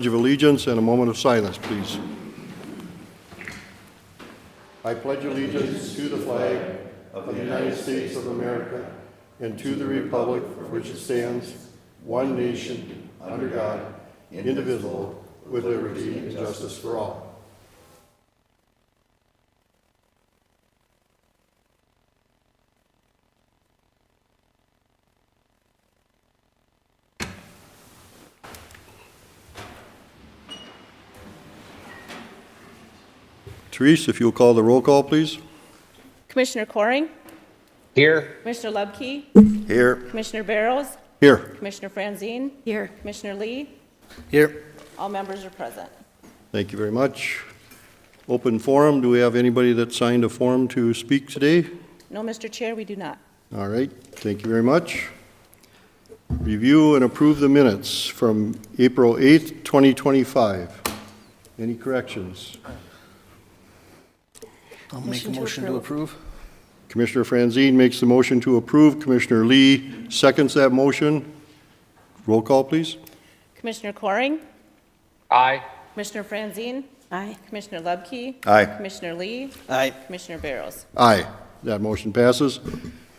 Of allegiance and a moment of silence, please. I pledge allegiance to the flag of the United States of America and to the republic for which it stands, one nation, under God, indivisible, with liberty and justice for all. Therese, if you'll call the roll call, please. Commissioner Coring, Here. Commissioner Lubke, Here. Commissioner Barrows, Here. Commissioner Franzine. Here. Commissioner Lee. Here. All members are present. Thank you very much. Open forum. Do we have anybody that signed a form to speak today? No, Mr. Chair, we do not. All right, thank you very much. Review and approve the minutes from April 8th, 2025. Any corrections? I'll make a motion to approve. Commissioner Franzine makes the motion to approve. Commissioner Lee seconds that motion. Roll call, please. Commissioner Coring, Aye. Commissioner Franzine. Aye. Commissioner Lubke. Aye. Commissioner Lee. Aye. Commissioner Barrows. Aye. That motion passes.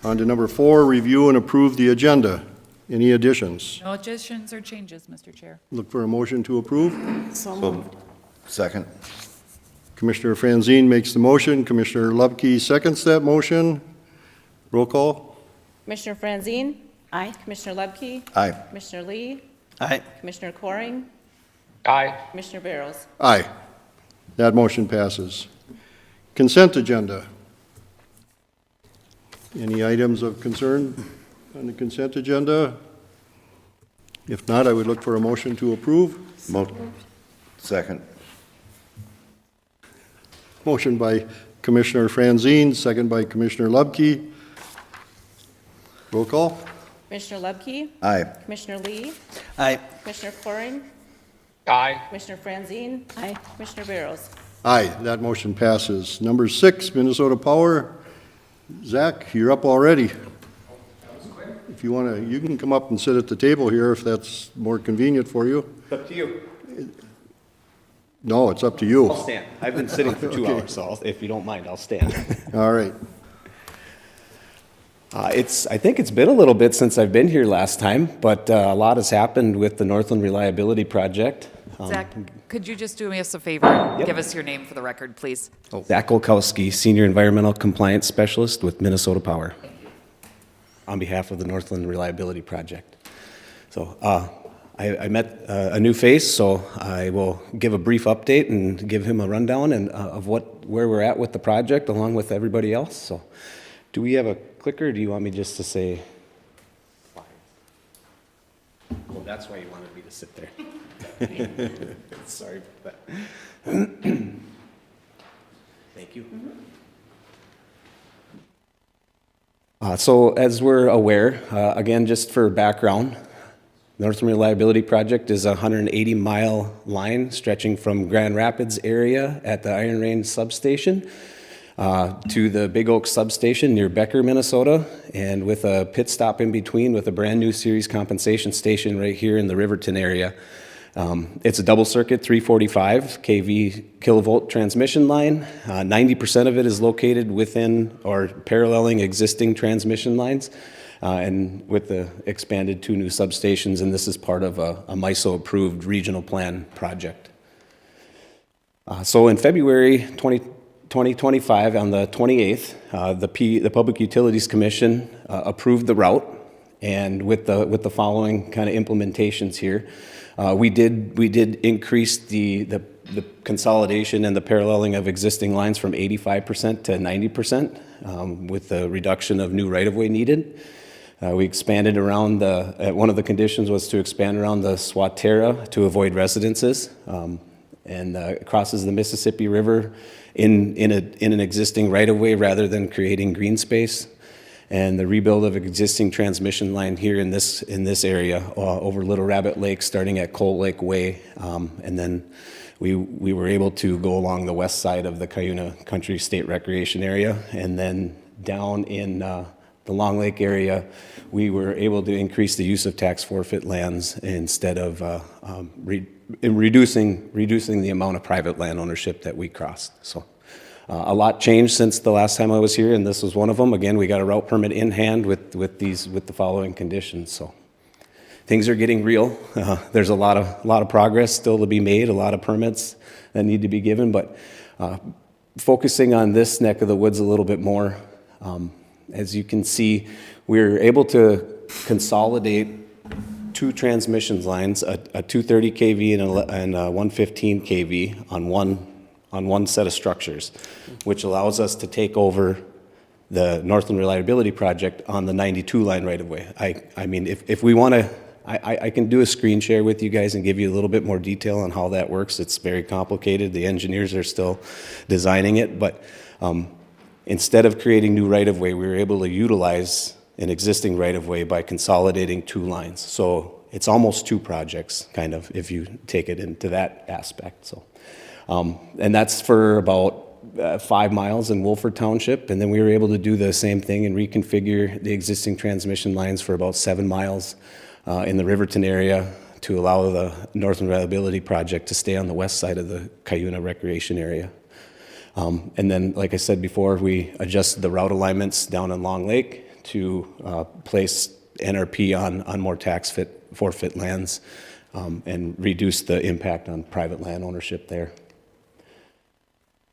On to number 4, review and approve the agenda. Any additions? No additions or changes, Mr. Chair. Look for a motion to approve. So moved. Second. Commissioner Franzine makes the motion. Commissioner Lubke seconds that motion. Roll call. Commissioner Franzine. Aye. Commissioner Lubke. Aye. Commissioner Lee. Aye. Commissioner Coring. Aye. Commissioner Barrows. Aye. That motion passes. Consent agenda. Any items of concern on the consent agenda? If not, I would look for a motion to approve. Second. Motion by Commissioner Franzine, second by Commissioner Lubke. Roll call. Commissioner Lubke. Aye. Commissioner Lee. Aye. Commissioner Coring. Aye. Commissioner Franzine. Aye. Commissioner Barrows. Aye, that motion passes. Number 6, Minnesota Power. Zach, you're up already. If you want to, you can come up and sit at the table here if that's more convenient for you. It's up to you. No, it's up to you. I'll stand. I've been sitting for 2 hours, so if you don't mind, I'll stand. All right. I think it's been a little bit since I've been here last time, but a lot has happened with the Northland Reliability Project. Zach, could you just do me a favor? Give us your name for the record, please. Zach Olkowski, Senior Environmental Compliance Specialist with Minnesota Power, on behalf of the Northland Reliability Project. So I met a new face, so I will give a brief update and give him a rundown of where we're at with the project along with everybody else. So do we have a clicker, or do you want me just to say? Well, that's why you wanted me to sit there. Sorry about that. Thank you. So as we're aware, again, just for background, Northland Reliability Project is a 180-mile line stretching from Grand Rapids area at the Iron Range substation to the Big Oak substation near Becker, Minnesota, and with a pit stop in between with a brand new series compensation station right here in the Riverton area. It's a double circuit 345 kV kilovolt transmission line. 90% of it is located within or paralleling existing transmission lines. And with the expanded 2 new substations, and this is part of a MISO-approved regional plan project. So in February 2025, on the 28th, the Public Utilities Commission approved the route, and with the following kind of implementations here, we did increase the consolidation and the paralleling of existing lines from 85% to 90%, with the reduction of new right-of-way needed. We expanded around one of the conditions was to expand around the Swatera to avoid residences, and crosses the Mississippi River in an existing right-of-way rather than creating green space. And the rebuild of existing transmission line here in this area over Little Rabbit Lake, starting at Coal Lake Way, and then we were able to go along the west side of the Cuyuna Country State Recreation Area, and then down in the the Long Lake area, we were able to increase the use of tax forfeit lands instead of reducing the amount of private land ownership that we crossed. So a lot changed since the last time I was here, and this was one of them. Again, we got a route permit in hand with the following conditions. So things are getting real. There's a lot of progress still to be made, a lot of permits that need to be given, but focusing on this neck of the woods a little bit more, as you can see, we're able to consolidate two transmission lines, a 230 kV and a 115 kV on one set of structures, which allows us to take over the Northland Reliability Project on the 92 line right away. I mean, if we want to, I can do a screen share with you guys and give you a little bit more detail on how that works. It's very complicated. The engineers are still designing it, but instead of creating new right-of-way, we were able to utilize an existing right-of-way by consolidating two lines. So it's almost two projects, kind of, if you take it into that aspect. So, and that's for about 5 miles in Wolford Township, and then we were able to do the same thing and reconfigure the existing transmission lines for about 7 miles in the Riverton area to allow the Northern Reliability Project to stay on the west side of the Cuyuna Recreation Area. And then, like I said before, we adjusted the route alignments down in Long Lake to place NRP on more tax forfeit lands and reduce the impact on private land ownership there.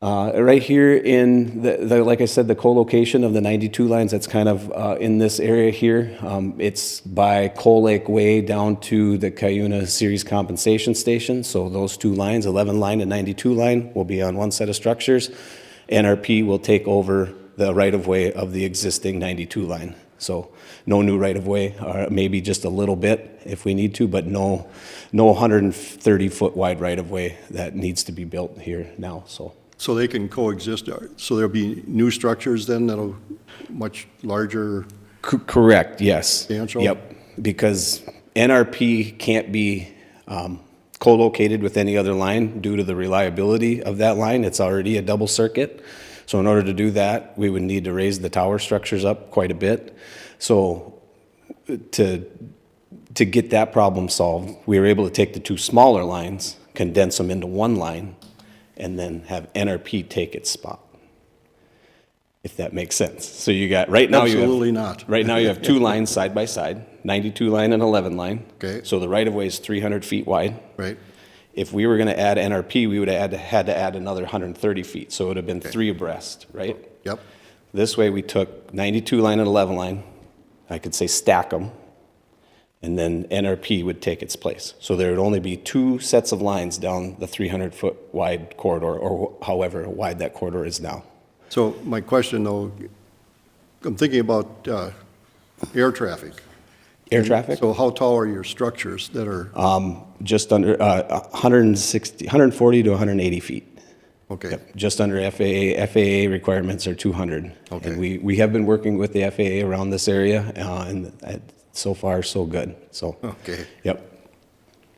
Right here in like I said, the co-location of the 92 lines, that's kind of in this area here. It's by Coal Lake Way down to the Cuyuna Series Compensation Station. So those two lines, 11 line and 92 line, will be on one set of structures. NRP will take over the right-of-way of the existing 92 line. So no new right-of-way, or maybe just a little bit if we need to, but no 130-foot wide right-of-way that needs to be built here now. So they can coexist, so there'll be new structures then that'll much larger? Correct, yes. Substantial? Yep, because NRP can't be co-located with any other line due to the reliability of that line. It's already a double circuit. So in order to do that, we would need to raise the tower structures up quite a bit. So to get that problem solved, we were able to take the two smaller lines, condense them into one line, and then have NRP take its spot, if that makes sense. So you got, right now Absolutely not. Right now you have two lines side by side, 92 line and 11 line. Okay. So the right-of-way is 300 feet wide. Right. If we were going to add NRP, we would have had to add another 130 feet, so it would have been 3 abreast, right? Yep. This way we took 92 line and 11 line, I could say stack them, and then NRP would take its place. So there would only be 2 sets of lines down the 300-foot wide corridor, or however wide that corridor is now. So my question though, I'm thinking about air traffic. Air traffic? So how tall are your structures that are? Just under 140 to 180 feet. Okay. Yep, just under FAA. FAA requirements are 200. Okay. And we have been working with the FAA around this area, and so far so good. So. Okay. Yep.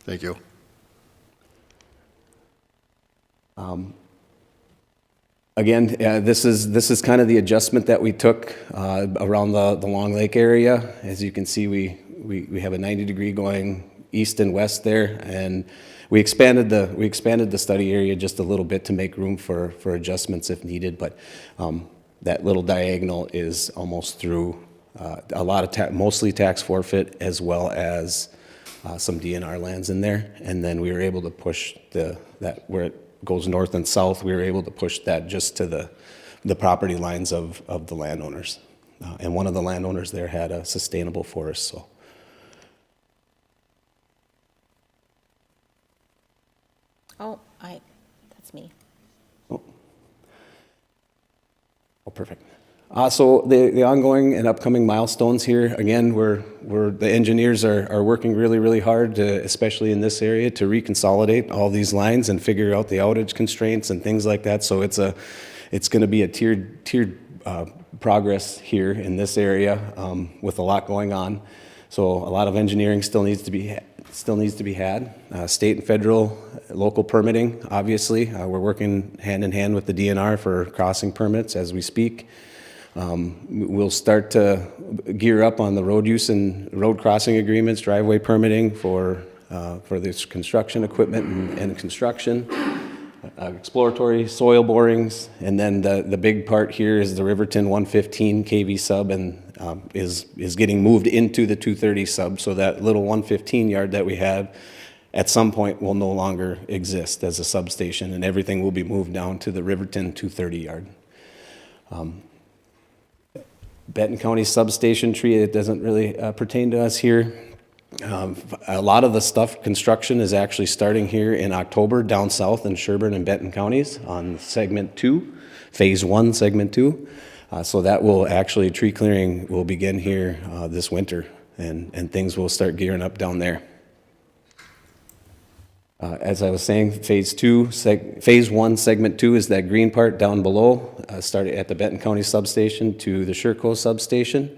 Thank you. Again, this is kind of the adjustment that we took around the Long Lake area. As you can see, we have a 90-degree going east and west there, and we expanded the study area just a little bit to make room for adjustments if needed. But that little diagonal is almost through a lot of mostly tax forfeit, as well as some DNR lands in there. And then we were able to push that where it goes north and south. We were able to push that just to the property lines of the landowners. And one of the landowners there had a sustainable forest. So. Oh, that's me. Oh, perfect. So the ongoing and upcoming milestones here, again, the engineers are working really, really hard, especially in this area, to reconsolidate all these lines and figure out the outage constraints and things like that. So it's going to be a tiered progress here in this area with a lot going on. So a lot of engineering still needs to be had. State and federal, local permitting, obviously. We're working hand in hand with the DNR for crossing permits as we speak. We'll start to gear up on the road use and road crossing agreements, driveway permitting for this construction equipment and construction, exploratory soil borings, and then the big part here is the Riverton 115 kV sub and is getting moved into the 230 sub, so that little 115 yard that we had at some point will no longer exist as a substation, and everything will be moved down to the Riverton 230 yard. Benton County substation tree, it doesn't really pertain to us here. A lot of the stuff, construction is actually starting here in October down south in Sherburne and Benton counties on segment 2, phase 1, segment 2. So that will actually, tree clearing will begin here this winter, and things will start gearing up down there. As I was saying, phase 1, segment 2 is that green part down below, starting at the Benton County substation to the Sherco substation.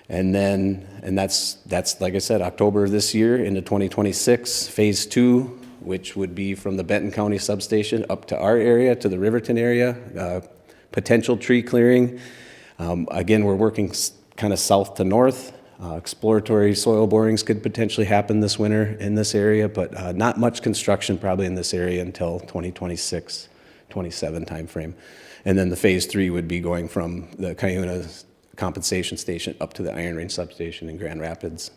And that's like I said, October of this year into 2026. Phase 2, which would be from the Benton County substation up to our area, to the Riverton area, potential tree clearing. Again, we're working kind of south to north. Exploratory soil borings could potentially happen this winter in this area, but not much construction probably in this area until 2026, 27 timeframe. And then the phase 3 would be going from the Cuyuna compensation station up to the Iron Range substation in Grand Rapids.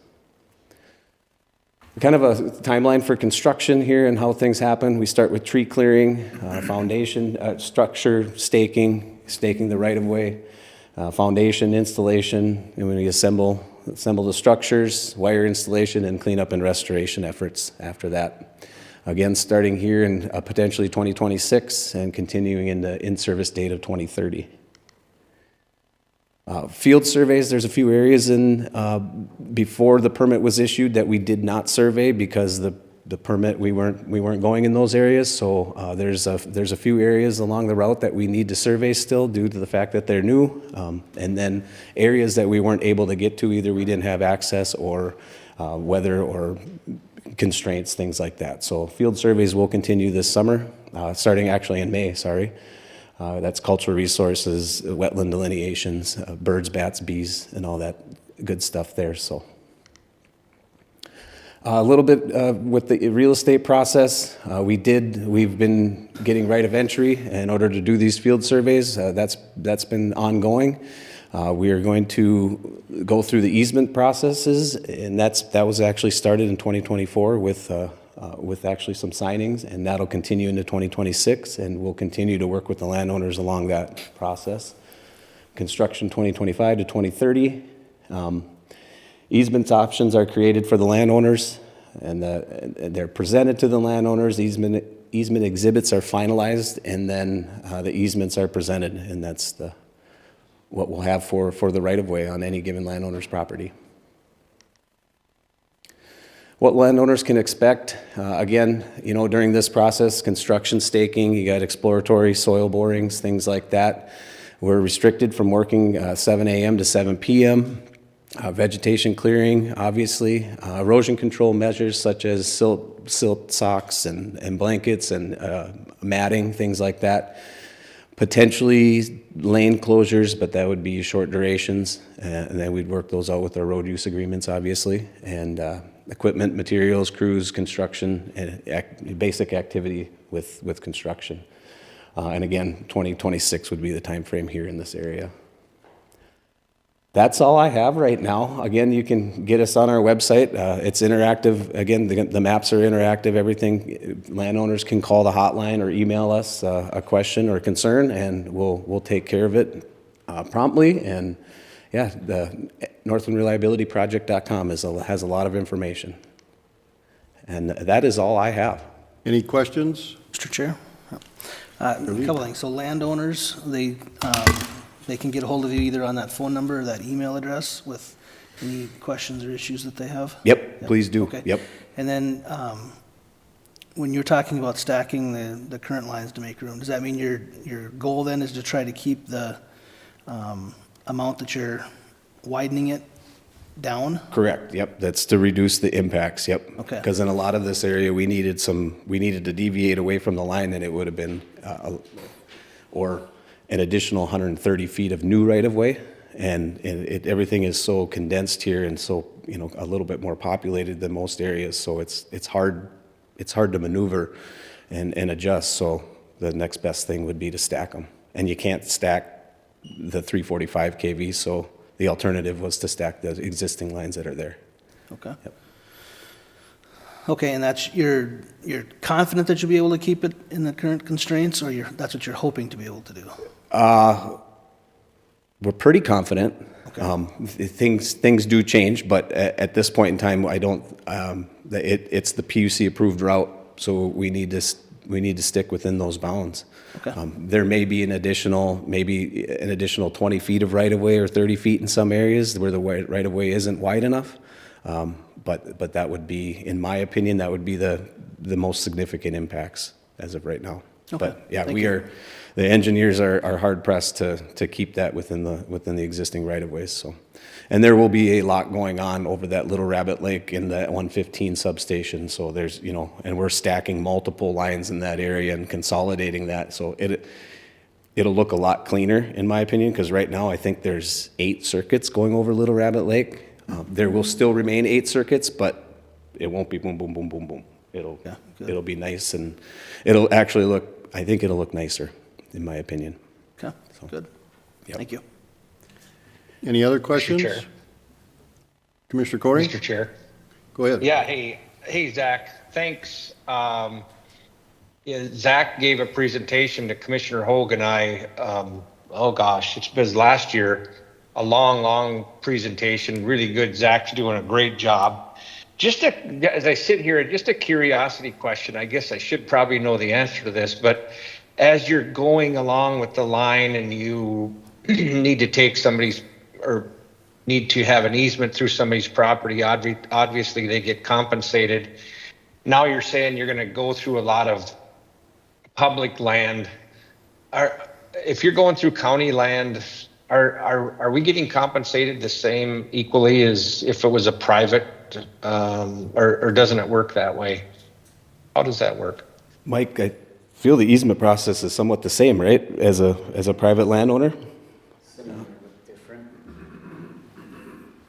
Kind of a timeline for construction here and how things happen. We start with tree clearing, foundation, structure, staking the right-of-way, foundation installation, and when we assemble the structures, wire installation, and cleanup and restoration efforts after that. Again, starting here in potentially 2026 and continuing in the in-service date of 2030. Field surveys, there's a few areas before the permit was issued that we did not survey because the permit, we weren't going in those areas. So there's a few areas along the route that we need to survey still due to the fact that they're new. And then areas that we weren't able to get to, either we didn't have access or weather or constraints, things like that. So field surveys will continue this summer, starting actually in May, sorry. That's cultural resources, wetland delineations, birds, bats, bees, and all that good stuff there. So a little bit with the real estate process, we've been getting right of entry in order to do these field surveys. That's been ongoing. We are going to go through the easement processes, and that was actually started in 2024 with actually some signings, and that'll continue into 2026, and we'll continue to work with the landowners along that process. Construction 2025 to 2030. Easements options are created for the landowners, and they're presented to the landowners. Easement exhibits are finalized, and then the easements are presented, and that's what we'll have for the right-of-way on any given landowner's property. What landowners can expect, again, during this process, construction, staking, you got exploratory soil borings, things like that. We're restricted from working 7 a.m. to 7 p.m. Vegetation clearing, obviously. Erosion control measures such as silt socks and blankets and matting, things like that. Potentially lane closures, but that would be short durations. And then we'd work those out with our road use agreements, obviously. And equipment, materials, crews, construction, and basic activity with construction. And again, 2026 would be the time frame here in this area. That's all I have right now. Again, you can get us on our website. It's interactive. Again, the maps are interactive, everything. Landowners can call the hotline or email us a question or concern, and we'll take care of it promptly. And yeah, the northlandreliabilityproject.com has a lot of information. And that is all I have. Any questions? Mr. Chair? A couple things. So landowners, they can get a hold of you either on that phone number or that email address with any questions or issues that they have? Yep, please do. Okay. Yep. And then when you're talking about stacking the current lines to make room, does that mean your goal then is to try to keep the amount that you're widening it down? Correct, yep, that's to reduce the impacts, yep. Okay. Because in a lot of this area, we needed to deviate away from the line, and it would have been, or an additional 130 feet of new right-of-way. And everything is so condensed here and so, a little bit more populated than most areas. So it's hard to maneuver and adjust. So the next best thing would be to stack them. And you can't stack the 345 kV, so the alternative was to stack the existing lines that are there. Okay. Okay, and you're confident that you'll be able to keep it in the current constraints, or that's what you're hoping to be able to do? We're pretty confident. Things do change, but at this point in time, I don't. It's the PUC approved route, so we need to stick within those bounds. Okay. There may be an additional 20 feet of right of way or 30 feet in some areas where the right of way isn't wide enough. But that would be, in my opinion, that would be the most significant impacts as of right now. Okay. But yeah, Thank you. the engineers are hard pressed to keep that within the existing right of ways. So, and there will be a lot going on over that Little Rabbit Lake in the 115 substation. So there's, and we're stacking multiple lines in that area and consolidating that. So it'll look a lot cleaner, in my opinion, because right now I think there's 8 circuits going over Little Rabbit Lake. There will still remain 8 circuits, but it won't be boom, boom, boom, boom, boom. It'll be nice, and it'll actually I think it'll look nicer, in my opinion. Okay, good. Yep. Thank you. Any other questions? Chair. Commissioner Corey? Mr. Chair. Go ahead. Yeah, hey, Zach, thanks. Zach gave a presentation to Commissioner Hoag and I, it's been last year, a long presentation, really good. Zach's doing a great job. As I sit here, just a curiosity question. I guess I should probably know the answer to this, but as you're going along with the line and you need to take need to have an easement through somebody's property, obviously they get compensated. Now you're saying you're going to go through a lot of public land. If you're going through county land, are we getting compensated the same equally as if it was a private, or doesn't it work that way? How does that work? Mike, I feel the easement process is somewhat the same, right, as a private landowner?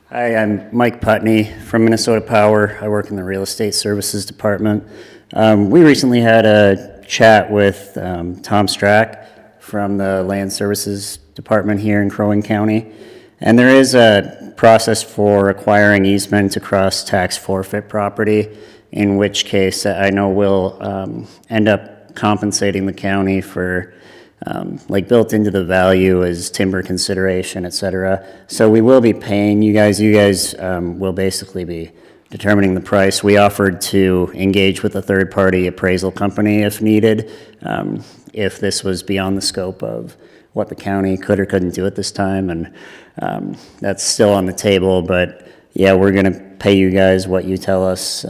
Hi, I'm Mike Putney from Minnesota Power. I work in the Real Estate Services Department. We recently had a chat with Tom Strack from the Land Services Department here in Crow Wing County, and there is a process for acquiring easement across tax forfeit property, in which case I know we'll end up compensating the county for built into the value as timber consideration, et cetera. So we will be paying you guys. You guys will basically be determining the price. We offered to engage with a third-party appraisal company if needed, if this was beyond the scope of what the county could or couldn't do at this time, and that's still on the table. But yeah, we're going to pay you guys what you tell us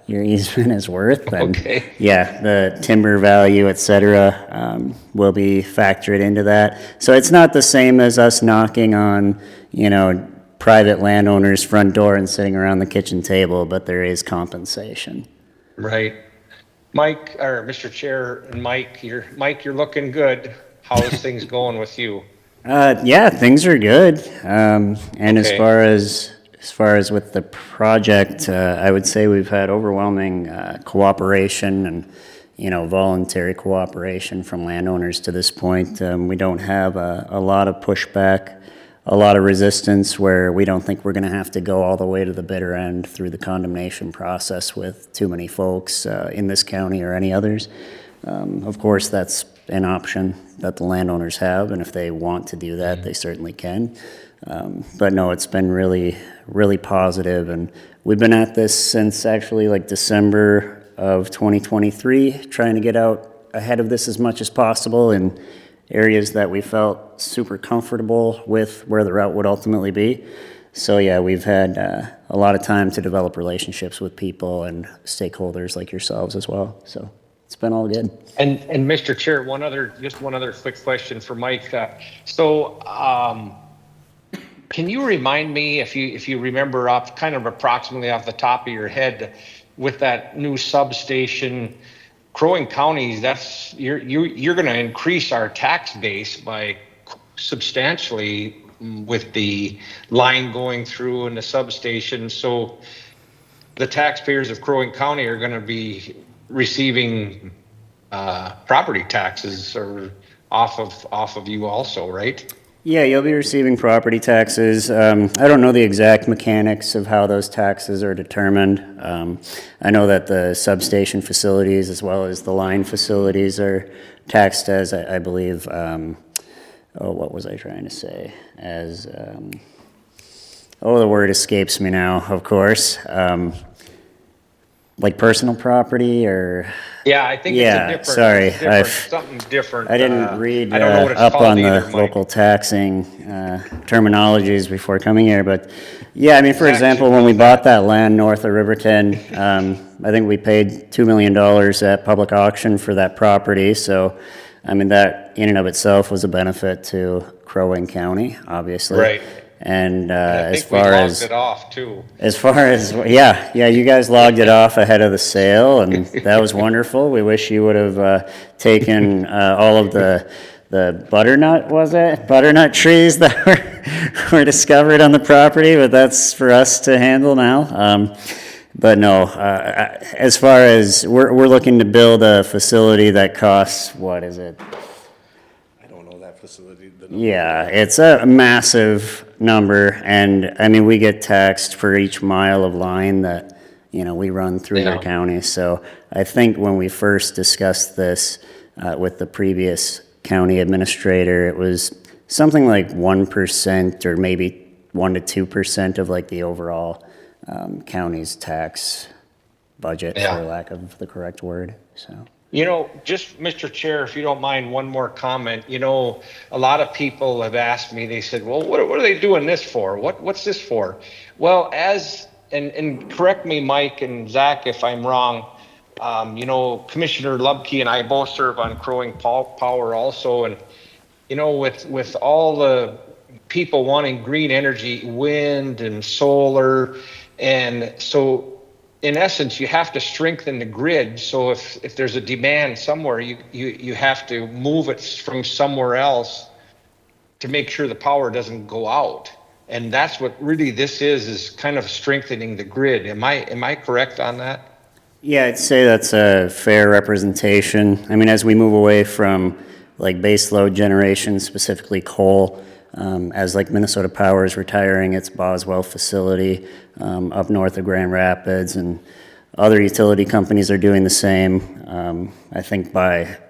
your easement is worth. And Okay. yeah, the timber value, et cetera, will be factored into that. So it's not the same as us knocking on, private landowners' front door and sitting around the kitchen table, but there is compensation. Right. Mike, or Mr. Chair, and Mike, you're looking good. How's things going with you? Yeah, things are good. And as Okay. far as with the project, I would say we've had overwhelming cooperation and voluntary cooperation from landowners to this point. We don't have a lot of pushback, a lot of resistance where we don't think we're going to have to go all the way to the bitter end through the condemnation process with too many folks in this county or any others. Of course, that's an option that the landowners have, and if they want to do that, they certainly can. But no, it's been really, really positive, and we've been at this since actually December of 2023, trying to get out ahead of this as much as possible in areas that we felt super comfortable with where the route would ultimately be. So yeah, we've had a lot of time to develop relationships with people and stakeholders like yourselves as well. So it's been all good. And Mr. Chair, one other quick question for Mike. Can you remind me if you remember approximately off the top of your head with that new substation, Crow Wing County, you're going to increase our tax base by substantially with the line going through and the substation. So the taxpayers of Crow Wing County are going to be receiving property taxes or off of you also, right? Yeah, you'll be receiving property taxes. I don't know the exact mechanics of how those taxes are determined. I know that the substation facilities as well as the line facilities are taxed as, I believe, what was I trying to say? As, the word escapes me now, of course. Like personal property or... Yeah, I think Yeah, it's a sorry, something different. I didn't read I don't know what it's up called on either, the Mike. local taxing terminologies before coming here, but yeah, I mean, for example, when we bought that land north of Riverton, I think we paid $2 million at public auction for that property, so, I mean, that in and of itself was a benefit to Crow Wing County, obviously. Right. And I as think we far logged as... it off too. As far as, yeah, you guys logged it off ahead of the sale, and that was wonderful. We wish you would have taken all of the butternut, was it? Butternut trees that were discovered on the property, but that's for us to handle now. But no, as far as, we're looking to build a facility that costs, what is it? I don't know that facility. Yeah, it's a massive number, and I mean, we get taxed for each mile of line that, we run through Yeah. our county. So I think when we first discussed this with the previous county administrator, it was something like 1% or maybe 1 to 2% of like the overall county's tax budget, Yeah. for lack of the correct word, so. Just Mr. Chair, if you don't mind, one more comment. A lot of people have asked me, they said, well, what are they doing this for? What's this for? Well, and correct me, Mike and Zach, if I'm wrong, Commissioner Lubke and I both serve on Crow Wing Power also. And, with all the people wanting green energy, wind and solar, and so in essence, you have to strengthen the grid. So if there's a demand somewhere, you have to move it from somewhere else to make sure the power doesn't go out. And that's what really this is kind of strengthening the grid. Am I correct on that? Yeah, I'd say that's a fair representation. I mean, as we move away from like base load generation, specifically coal, as like Minnesota Power is retiring its Boswell facility up north of Grand Rapids, and other utility companies are doing the same. I think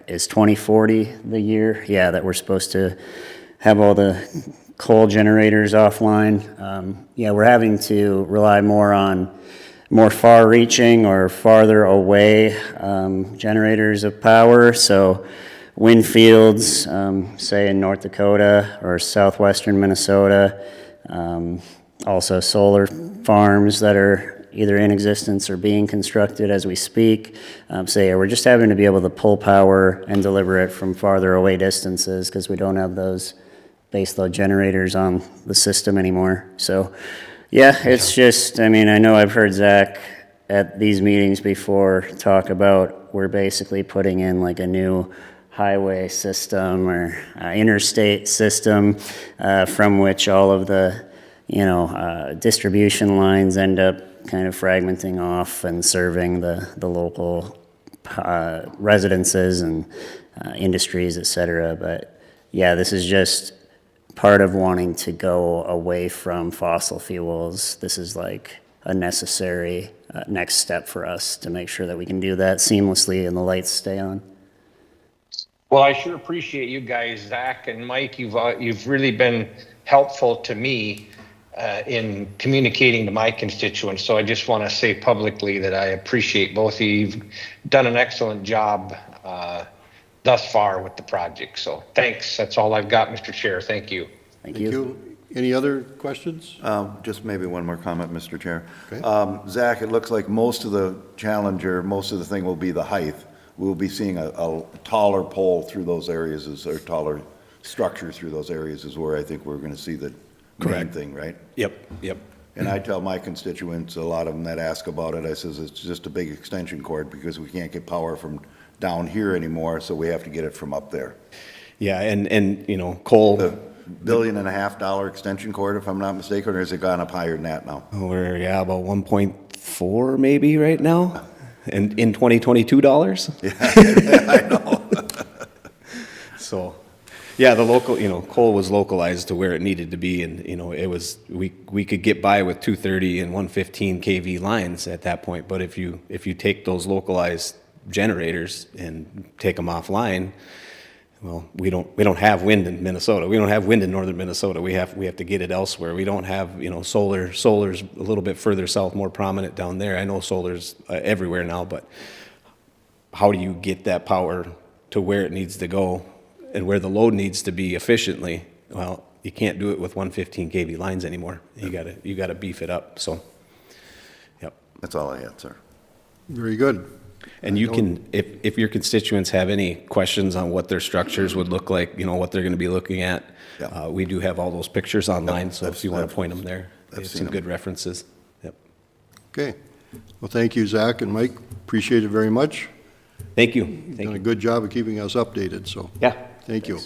is 2040 the year? Yeah, that we're supposed to have all the coal generators offline. We're having to rely more on more far-reaching or farther away generators of power. So wind fields, say in North Dakota or southwestern Minnesota, also solar farms that are either in existence or being constructed as we speak. We're just having to be able to pull power and deliver it from farther away distances because we don't have those baseload generators on the system anymore. So, yeah, it's just, I mean, I know I've heard Zach at these meetings before talk about we're basically putting in like a new highway system or interstate system from which all of the distribution lines end up kind of fragmenting off and serving the local residences and industries, et cetera. But yeah, this is just part of wanting to go away from fossil fuels. This is like a necessary next step for us to make sure that we can do that seamlessly and the lights stay on. Well, I sure appreciate you guys, Zach and Mike. You've really been helpful to me in communicating to my constituents. So I just want to say publicly that I appreciate both of you. You've done an excellent job thus far with the project. So thanks. That's all I've got, Mr. Chair. Thank you. Thank you. Any other questions? Just maybe one more comment, Mr. Chair. Okay. Zach, it looks like most of the challenge or most of the thing will be the height. We'll be seeing a taller pole through those areas or taller structure through those areas is where I think we're going to see the main thing, right? Yep. And I tell my constituents, a lot of them that ask about it, I says, it's just a big extension cord because we can't get power from down here anymore, so we have to get it from up there. Yeah, and, you know, Cole, The $1.5 billion extension cord, if I'm not mistaken, or has it gone up higher than that now? we're, yeah, about 1.4 maybe right now, and in 2022 dollars. I know. So, yeah, the local, you know, Cole was localized to where it needed to be, and, you know, it was, we could get by with 230 and 115 kV lines at that point, but if you take those localized generators and take them offline, well, we don't have wind in Minnesota. We don't have wind in northern Minnesota. We have to get it elsewhere. We don't have, you know, solar. Solar's a little bit further south, more prominent down there. I know solar's everywhere now, but how do you get that power to where it needs to go and where the load needs to be efficiently? Well, you can't do it with 115 kV lines anymore. You gotta beef it up. So, yep. That's all I had, sir. Very good. And you can, if your constituents have any questions on what their structures would look like, you know, what they're gonna be looking at, Yeah. we do have all those pictures online, so if I've- you wanna I've- point them there, they I've have seen some them. good references. Yep. Okay. Well, thank you, Zach and Mike. Appreciate it very much. Thank you. You've Thank done a you. good job of keeping us updated, so Yeah. thank you.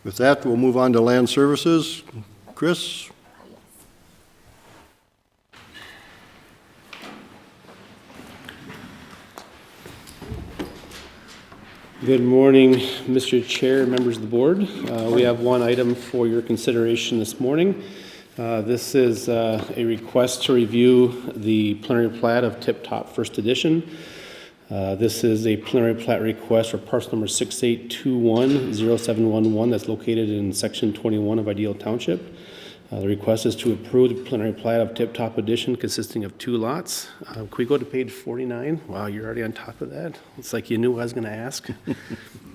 With that, we'll move on to land services. Chris? Good morning, Mr. Chair, members of the board. We have one item for your consideration this morning. This is a request to review the preliminary plat of Tip Top First Edition. This is a preliminary plat request for parcel number 68210711 that's located in section 21 of Ideal Township. The request is to approve the preliminary plat of Tip Top Edition consisting of 2 lots. Can we go to page 49? Wow, you're already on top of that. It's like you knew I was going to ask.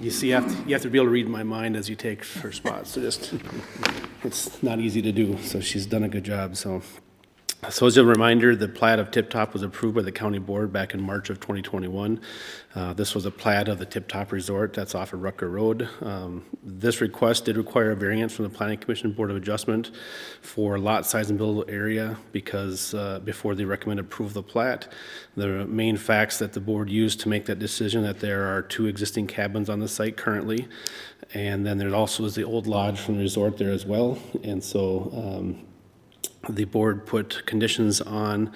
You see, you have to be able to read my mind as you take her spots. So it's not easy to do. So she's done a good job. So as a reminder, the plat of Tip Top was approved by the county board back in March of 2021. This was a plat of the Tip Top Resort that's off of Rucker Road. This request did require a variance from the Planning Commission Board of Adjustment for lot size and buildable area because before they recommended approval of the plat, the main facts that the board used to make that decision that there are 2 existing cabins on the site currently, and then there also is the old lodge from the resort there as well, and so the board put conditions on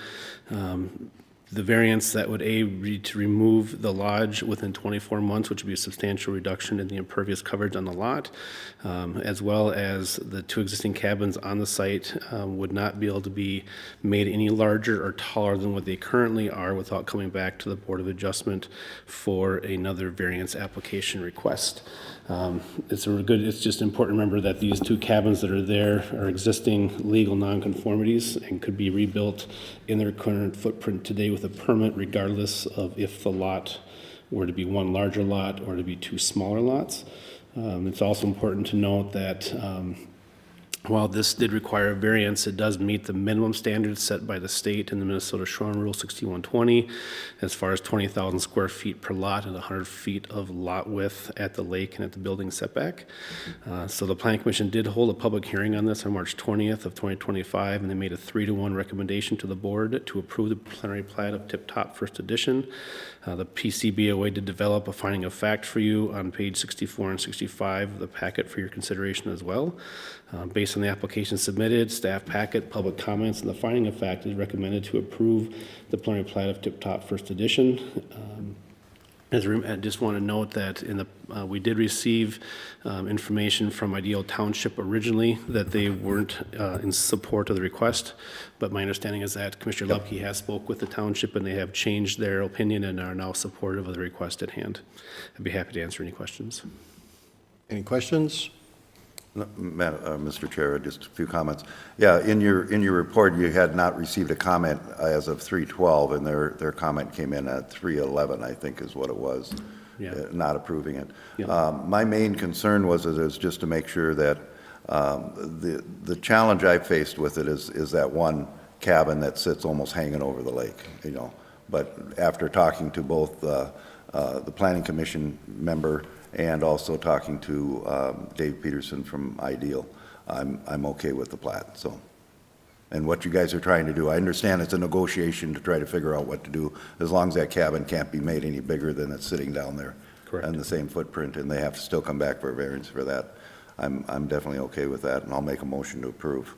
the variance that would read to remove the lodge within 24 months, which would be a substantial reduction in the impervious coverage on the lot, as well as the 2 existing cabins on the site would not be able to be made any larger or taller than what they currently are without coming back to the Board of Adjustment for another variance application request. It's just important to remember that these 2 cabins that are there are existing legal nonconformities and could be rebuilt in their current footprint today with a permit regardless of if the lot were to be 1 larger lot or to be 2 smaller lots. It's also important to note that while this did require a variance, it does meet the minimum standards set by the state in the Minnesota Shoreline Rule 6120 as far as 20,000 square feet per lot and 100 feet of lot width at the lake and at the building setback. So the Planning Commission did hold a public hearing on this on March 20th of 2025, and they made a 3-to-1 recommendation to the board to approve the preliminary plat of Tip Top First Edition. The PCBOA did develop a finding of fact for you on page 64 and 65 of the packet for your consideration as well. Based on the application submitted, staff packet, public comments, and the finding of fact is recommended to approve the preliminary plat of Tip Top First Edition. I just want to note that we did receive information from Ideal Township originally that they weren't in support of the request, but my understanding is that Commissioner Lupke has spoke with the township and they have changed their opinion and are now supportive of the request at hand. I'd be happy to answer any questions. Any questions? Mr. Chair, just a few comments. Yeah, in your report, you had not received a comment as of 3/12, and their comment came in at 3/11, I think is what it was, not approving it. Yeah. My main concern was just to make sure that the challenge I faced with it is that 1 cabin that sits almost hanging over the lake, you know. But after talking to both the Planning Commission member and also talking to Dave Peterson from Ideal, I'm okay with the plat, so. and what you guys are trying to do. I understand it's a negotiation to try to figure out what to do, as long as that cabin can't be made any bigger than it's sitting down there. Correct. And the same footprint, and they have to still come back for a variance for that. I'm definitely okay with that, and I'll make a motion to approve.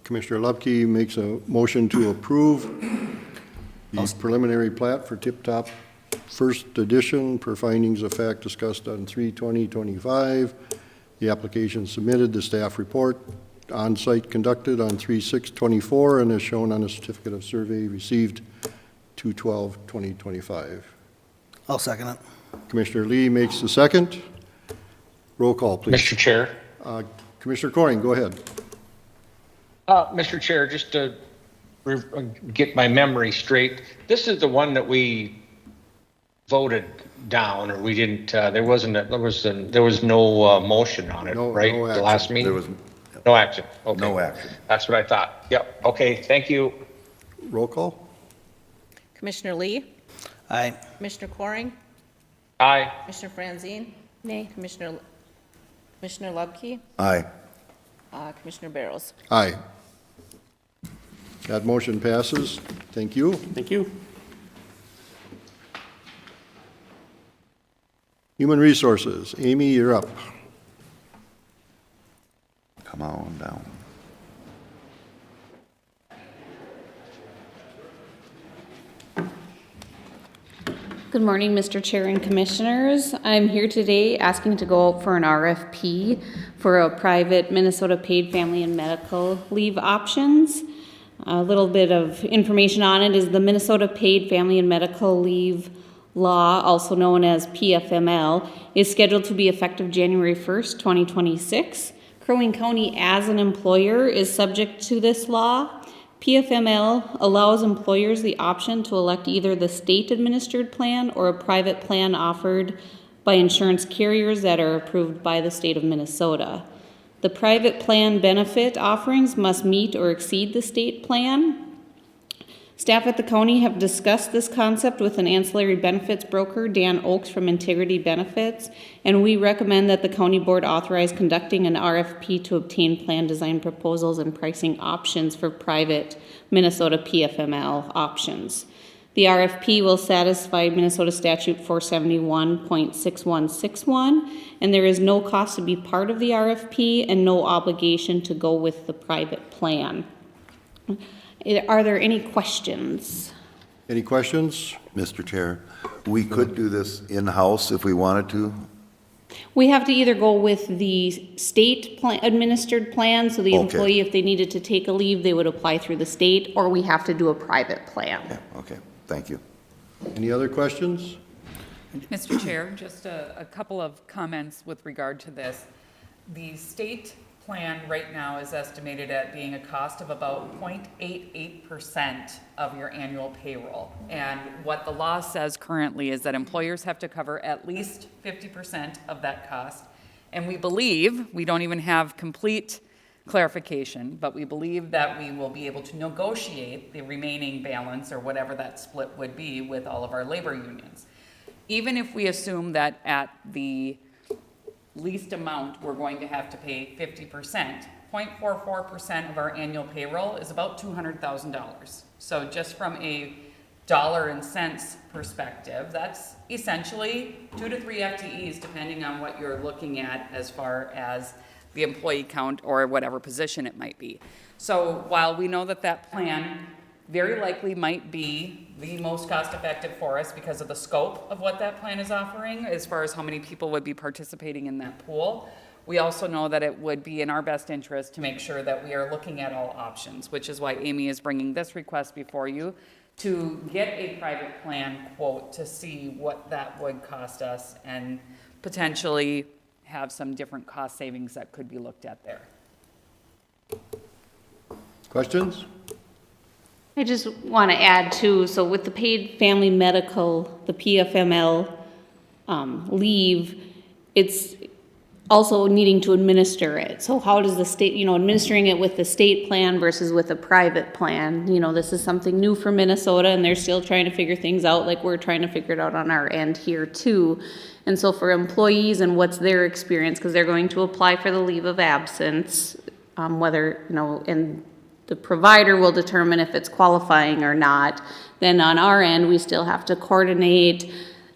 Commissioner Lubke makes a motion to approve the preliminary plat for Tip Top First Edition per findings of fact discussed on 3/20/25. The application submitted, the staff report on-site conducted on 3/6/24 and is shown on a certificate of survey received 2/12/2025. I'll second it. Commissioner Lee makes the second. Roll call, please. Mr. Chair. Commissioner Coring, go ahead. Mr. Chair, just to get my memory straight, this is the one that we voted down, or we didn't, there was no motion on it, No- right? no The action. last meeting? There was No action. Okay. no action. That's what I thought. Yep. Okay, thank you. Roll call. Commissioner Lee, Aye. Commissioner Coring, Aye. Commissioner Franzine. Nay. Commissioner Lubke, Aye. Commissioner Barrows. Aye. That motion passes. Thank you. Thank you. Human Resources, Amy, you're up. Come on down. Good morning, Mr. Chair and Commissioners. I'm here today asking to go out for an RFP for a private Minnesota paid family and medical leave options. A little bit of information on it is the Minnesota Paid Family and Medical Leave Law, also known as PFML, is scheduled to be effective January 1st, 2026. Crow Wing County as an employer is subject to this law. PFML allows employers the option to elect either the state-administered plan or a private plan offered by insurance carriers that are approved by the state of Minnesota. The private plan benefit offerings must meet or exceed the state plan. Staff at the county have discussed this concept with an ancillary benefits broker, Dan Oakes from Integrity Benefits, and we recommend that the county board authorize conducting an RFP to obtain plan design proposals and pricing options for private Minnesota PFML options. The RFP will satisfy Minnesota Statute 471.6161, and there is no cost to be part of the RFP and no obligation to go with the private plan. Are there any questions? Any questions? Mr. Chair, we could do this in-house if we wanted to. We have to either go with the state administered plan, so the Okay. employee, if they needed to take a leave, they would apply through the state, or we have to do a private plan. Yeah, okay, thank you. Any other questions? Mr. Chair, just a couple of comments with regard to this. The state plan right now is estimated at being a cost of about 0.88% of your annual payroll. And what the law says currently is that employers have to cover at least 50% of that cost. And we believe, we don't even have complete clarification, but we believe that we will be able to negotiate the remaining balance or whatever that split would be with all of our labor unions. Even if we assume that at the least amount, we're going to have to pay 50%. 0.44% of our annual payroll is about $200,000. So just from a dollar and cents perspective, that's essentially 2 to 3 FTEs, depending on what you're looking at as far as the employee count or whatever position it might be. So while we know that that plan very likely might be the most cost-effective for us because of the scope of what that plan is offering, as far as how many people would be participating in that pool, we also know that it would be in our best interest to make sure that we are looking at all options, which is why Amy is bringing this request before you to get a private plan quote to see what that would cost us and potentially have some different cost savings that could be looked at there. Questions? I just want to add too, so with the paid family medical, the PFML leave, it's also needing to administer it. So how does the state, administering it with the state plan versus with a private plan? This is something new for Minnesota and they're still trying to figure things out like we're trying to figure it out on our end here too. And so for employees and what's their experience, because they're going to apply for the leave of absence, whether, and the provider will determine if it's qualifying or not. Then on our end, we still have to coordinate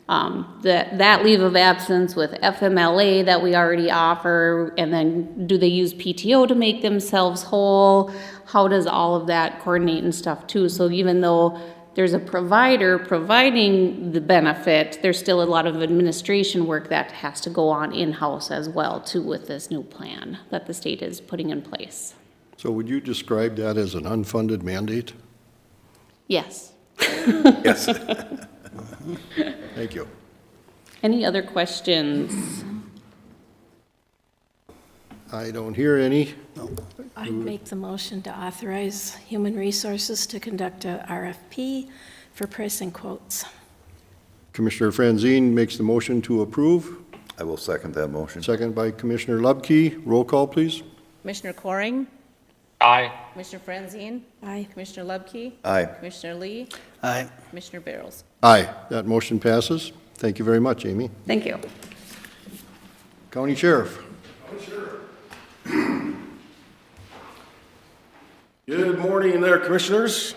that leave of absence with FMLA that we already offer, and then do they use PTO to make themselves whole? How does all of that coordinate and stuff too? So even though there's a provider providing the benefit, there's still a lot of administration work that has to go on in-house as well too with this new plan that the state is putting in place. So would you describe that as an unfunded mandate? Yes. Yes. Thank you. Any other questions? I don't hear any. I'd make the motion to authorize Human Resources to conduct a RFP for pricing quotes. Commissioner Franzine makes the motion to approve, I will second that motion. second by Commissioner Lubke. Roll call, please. Commissioner Coring, Aye. Commissioner Franzine, Aye. Commissioner Lubke, Aye. Commissioner Lee, Aye. Commissioner Barrows. Aye, that motion passes. Thank you very much, Amy. Thank you. County Sheriff. Good morning there, Commissioners.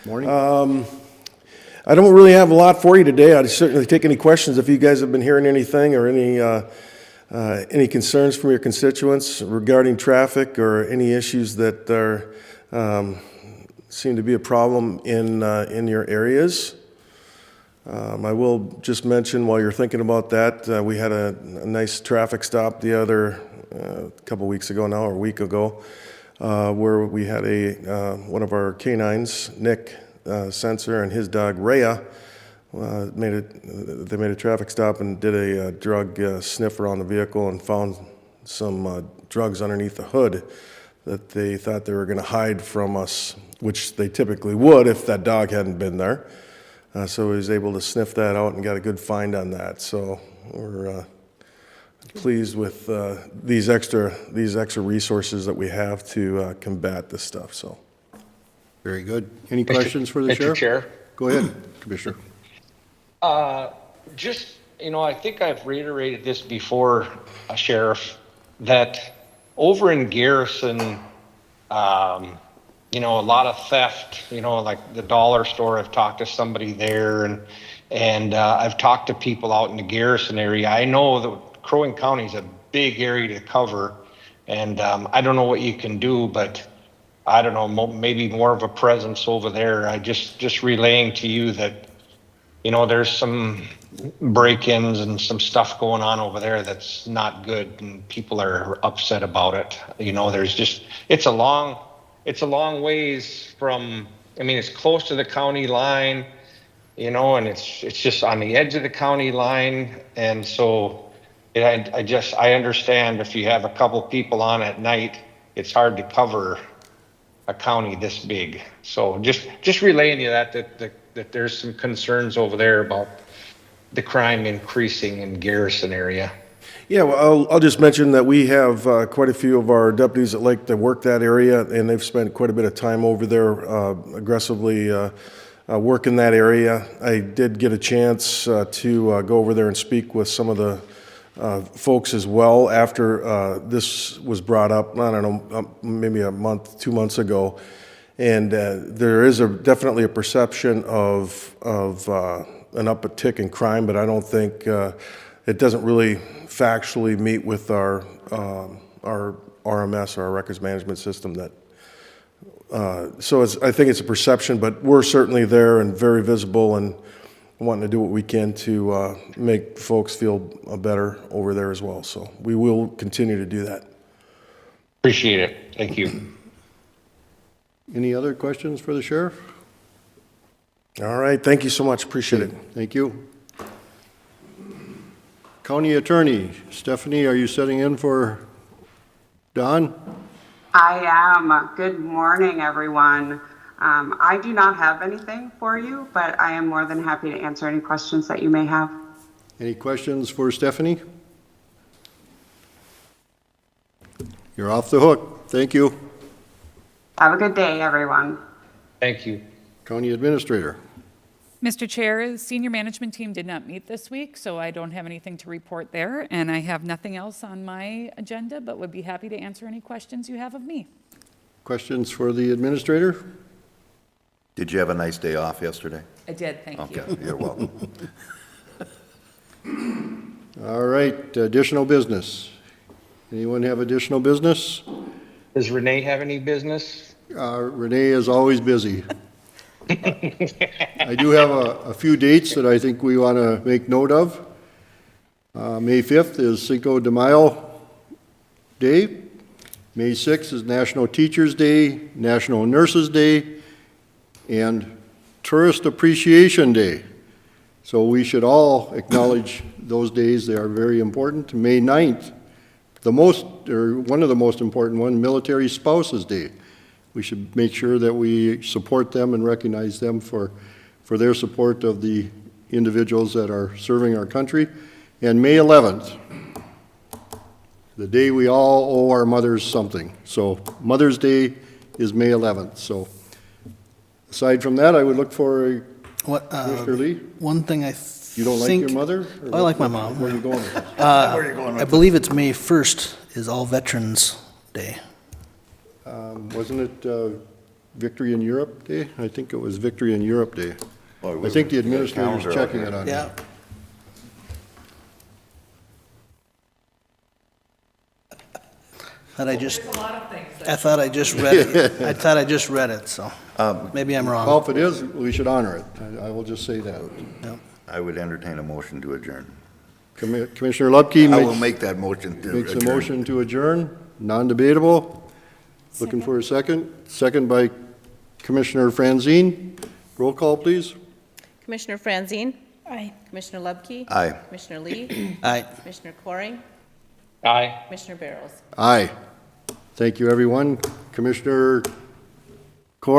Morning. I don't really have a lot for you today. I'd certainly take any questions if you guys have been hearing anything or any concerns from your constituents regarding traffic or any issues that are, seem to be a problem in your areas. I will just mention while you're thinking about that, we had a nice traffic stop the other couple weeks ago now, or a week ago, where we had one of our canines, Nick Sensor, and his dog Rhea, they made a traffic stop and did a drug sniffer on the vehicle and found some drugs underneath the hood that they thought they were going to hide from us, which they typically would if that dog hadn't been there. So he was able to sniff that out and got a good find on that. So we're pleased with these extra resources that we have to combat this stuff. So Very good. Any questions for the Mr. sheriff? Chair? Go ahead, Commissioner. Just, I think I've reiterated this before, Sheriff, that over in Garrison, a lot of theft, like the dollar store, I've talked to somebody there and I've talked to people out in the Garrison area. I know that Crow Wing County is a big area to cover, and I don't know what you can do, but I don't know, maybe more of a presence over there. I just relaying to you that, there's some break-ins and some stuff going on over there that's not good, and people are upset about it. It's a long ways from, it's close to the county line, and it's just on the edge of the county line. And so I understand if you have a couple people on at night, it's hard to cover a county this big. So just relaying you that there's some concerns over there about the crime increasing in Garrison area. yeah, well, I'll just mention that we have quite a few of our deputies that like to work that area, and they've spent quite a bit of time over there aggressively working that area. I did get a chance to go over there and speak with some of the folks as well after this was brought up, I don't know, maybe a month, 2 months ago. And there is definitely a perception of an uptick in crime, but I don't think it doesn't really factually meet with our RMS, or our records management system. So I think it's a perception, but we're certainly there and very visible and wanting to do what we can to make folks feel better over there as well. So we will continue to do that. Appreciate it. Thank you. Any other questions for the sheriff? All right, thank you so much, appreciate it. Thank you. County Attorney, Stephanie, are you sitting in for Don? I am. Good morning, everyone. I do not have anything for you, but I am more than happy to answer any questions that you may have. Any questions for Stephanie? You're off the hook. Thank you. Have a good day, everyone. Thank you. County Administrator. Mr. Chair, the senior management team did not meet this week, so I don't have anything to report there, and I have nothing else on my agenda, but would be happy to answer any questions you have of me. Questions for the administrator? Did you have a nice day off yesterday? I did, thank you. Okay, you're welcome. All right, additional business. Anyone have additional business? Does Renee have any business? Renee is always busy. I do have a few dates that I think we want to make note of. May 5th is Cinco de Mayo Day. May 6th is National Teachers Day, National Nurses Day, and Tourist Appreciation Day. So we should all acknowledge those days. They are very important. May 9th, one of the most important ones, Military Spouses Day. We should make sure that we support them and recognize them for their support of the individuals that are serving our country. And May 11th, the day we all owe our mothers something. So Mother's Day is May 11th. So aside from that, I would look for Commissioner Lee. One thing You don't like your mother? Or I like my mom. Where are you going with this? Where are you going with I believe it's May 1st is All Veterans Day. Wasn't it Victory in Europe Day? I think it was Victory in Europe Day. Oh, I think the administrator's calendar out checking here. it on Yeah. me. I There's a lot of things that thought I just read it. I thought I just read it, so maybe I'm Well, wrong. if it is, we should honor it. I will just say that. I would entertain a motion to adjourn. Commissioner Lupke I will make that motion to makes a adjourn. motion to adjourn, non-debatable. Looking for a second. Second by Commissioner Franzine. Roll call, please. Commissioner Franzine? Aye. Commissioner Lubke? Aye. Commissioner Lee? Aye. Commissioner Coring? Aye. Commissioner Barrows? Aye. Thank you, everyone. Commissioner